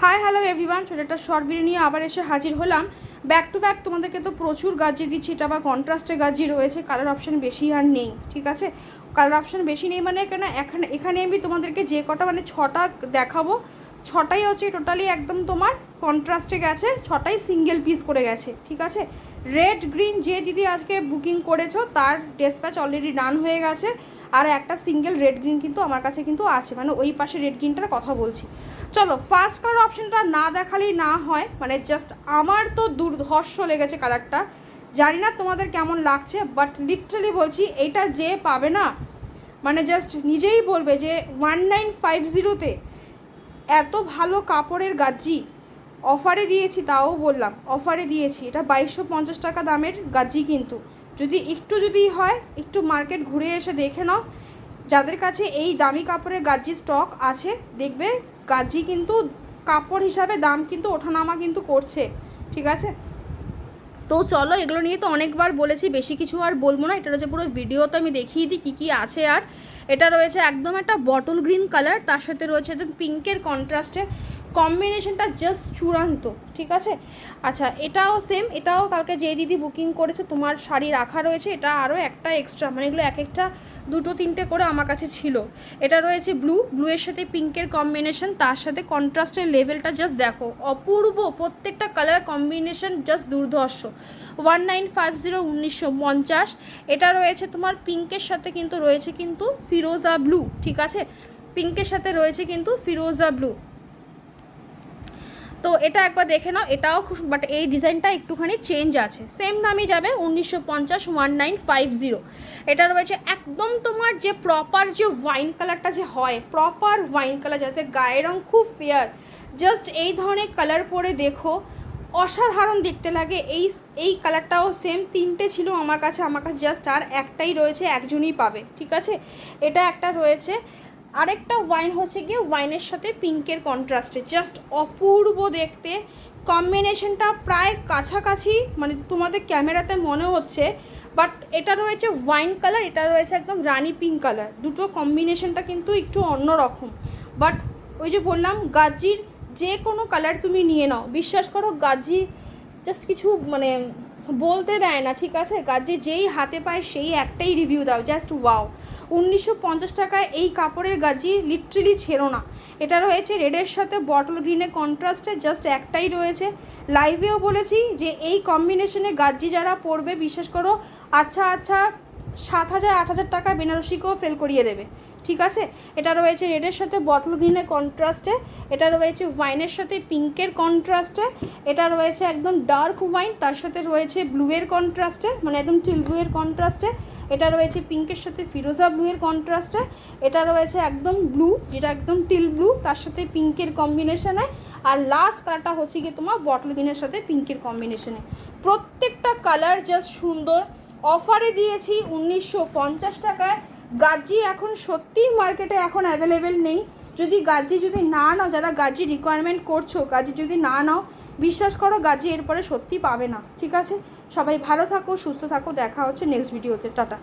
Hi hello everyone, ছোটো একটা short video নিয়ে আবার এসে হাজির হলাম। ব্যাক টু ব্যাক তোমাদেরকে তো প্রচুর গাজি দিচ্ছি, এটা আবার কন্ট্রাস্টে গাজি রয়েছে, কালার অপশান বেশি আর নেই। ঠিক আছে, কালার অপশান বেশি নেই মানে কেন, এখানে আমি তোমাদেরকে যে কটা মানে 6টা দেখাবো, 6টাই হচ্ছে টোটালি একদম তোমার কন্ট্রাস্টে গেছে, 6টাই সিঙ্গেল পিস করে গেছে। ঠিক আছে, রেড গ্রিন যে দিদি আজকে বুকিং করেছো তার ডিসপ্যাচ অলরেডি ডান হয়ে গেছে, আর একটা সিঙ্গেল রেড গ্রিন কিন্তু আমার কাছে কিন্তু আছে, মানে ওই পাশে রেড গ্রিনটার কথা বলছি। চলো ফার্স্ট কালার অপশানটা না দেখালেই না হয়, মানে জাস্ট আমার তো দুর্ধর্ষ লেগেছে কালারটা, জানি না তোমাদের কেমন লাগছে, বাট লিটারালি বলছি এইটা যে পাবে না মানে জাস্ট নিজেই বলবে যে 1950-তে এত ভালো কাপড়ের গাজি অফারে দিয়েছি, তাও বললাম অফারে দিয়েছি। এটা 2250 টাকা দামের গাজি, কিন্তু যদি হয় একটু মার্কেট ঘুরে এসে দেখে নাও, যাদের কাছে এই দামি কাপড়ের গাজি স্টক আছে দেখবে গাজি কিন্তু কাপড় হিসাবে দাম কিন্তু ওঠানামা কিন্তু করছে। ঠিক আছে, তো চলো এগুলো নিয়ে তো অনেকবার বলেছি, বেশি কিছু আর বলবো না। এটা হচ্ছে পুরো ভিডিওতে আমি দেখিয়ে দিই কী কী আছে। আর এটা রয়েছে একদম একটা বটল গ্রিন কালার, তার সাথে রয়েছে একদম পিঙ্কের কন্ট্রাস্টে, কম্বিনেশনটা জাস্ট চূড়ান্ত। ঠিক আছে, আচ্ছা এটাও সেম, এটাও কালকে যে দিদি বুকিং করেছে তোমার শাড়ি রাখা রয়েছে, এটা আরও একটা এক্সট্রা, মানে এগুলো এক একটা 2-3টে করে আমার কাছে ছিল। এটা রয়েছে ব্লুয়ের সাথে পিঙ্কের কম্বিনেশন, তার সাথে কন্ট্রাস্টের লেভেলটা জাস্ট দেখো, অপূর্ব, প্রত্যেকটা কালার কম্বিনেশন জাস্ট দুর্ধর্ষ। 1950 এটা রয়েছে তোমার পিঙ্কের সাথে, কিন্তু রয়েছে কিন্তু ফিরোজা ব্লু। ঠিক আছে, পিঙ্কের সাথে রয়েছে কিন্তু ফিরোজা ব্লু। তো এটা একবার দেখে নাও, এটাও খুব, বাট এই ডিজাইনটা একটুখানি চেঞ্জ আছে। সেম দামই যাবে 1950, 1950। এটা রয়েছে একদম তোমার যে প্রপার যে ওয়াইন কালারটা যে হয়, প্রপার ওয়াইন কালার, যাতে গায়ের রং খুব ফেয়ার, জাস্ট এই ধরনের কালার পরে দেখো অসাধারণ দেখতে লাগে। এই কালারটাও সেম 3টে ছিল আমার কাছে জাস্ট আর একটাই রয়েছে, একজনই পাবে। ঠিক আছে, এটা একটা রয়েছে, আরেকটা ওয়াইন হচ্ছে গিয়ে ওয়াইনের সাথে পিঙ্কের কন্ট্রাস্টে, জাস্ট অপূর্ব দেখতে, কম্বিনেশনটা প্রায় কাছাকাছি, মানে তোমাদের ক্যামেরাতে মনে হচ্ছে, বাট এটা রয়েছে ওয়াইন কালার, এটা রয়েছে একদম রানি পিঙ্ক কালার, দুটো কম্বিনেশনটা কিন্তু একটু অন্যরকম। বাট ওই যে বললাম গাজির যে কোনো কালার তুমি নিয়ে নাও, বিশ্বাস করো গাজি জাস্ট কিছু মানে বলতে দেয় না। ঠিক আছে, গাজি যেই হাতে পায় সেই একটাই রিভিউ দাও, জাস্ট ওয়াও। 1950 টাকায় এই কাপড়ের গাজি লিটারেলি ছেড়ো না। এটা রয়েছে রেডের সাথে বটল গ্রিনের কন্ট্রাস্টে, জাস্ট একটাই রয়েছে। লাইভেও বলেছি যে এই কম্বিনেশনে গাজি যারা পরবে বিশ্বাস করো আচ্ছা 7,000-8,000 টাকা বেনারসিকেও ফেল করিয়ে দেবে। ঠিক আছে, এটা রয়েছে রেডের সাথে বটল গ্রিনের কন্ট্রাস্টে, এটা রয়েছে ওয়াইনের সাথে পিঙ্কের কন্ট্রাস্টে, এটা রয়েছে একদম ডার্ক ওয়াইন, তার সাথে রয়েছে ব্লুয়ের কন্ট্রাস্টে, মানে একদম টিল ব্লুয়ের কন্ট্রাস্টে, এটা রয়েছে পিঙ্কের সাথে ফিরোজা ব্লুয়ের কন্ট্রাস্টে, এটা রয়েছে একদম ব্লু যেটা একদম টিল ব্লু, তার সাথে পিঙ্কের কম্বিনেশনে, আর লাস্ট কালারটা হচ্ছে গিয়ে তোমার বটল গ্রিনের সাথে পিঙ্কের কম্বিনেশনে। প্রত্যেকটা কালার জাস্ট সুন্দর। অফারে দিয়েছি 1950 টাকায়। গাজি এখন সত্যিই মার্কেটে এখন অ্যাভেলেবেল নেই। গাজি যদি না নাও, যারা গাজি রিকোয়ারমেন্ট করছো, গাজি যদি না নাও, বিশ্বাস করো গাজি এরপরে সত্যি পাবে না। ঠিক আছে, সবাই ভালো থাকো, সুস্থ থাকো, দেখা হচ্ছে নেক্সট ভিডিওতে, টাটা।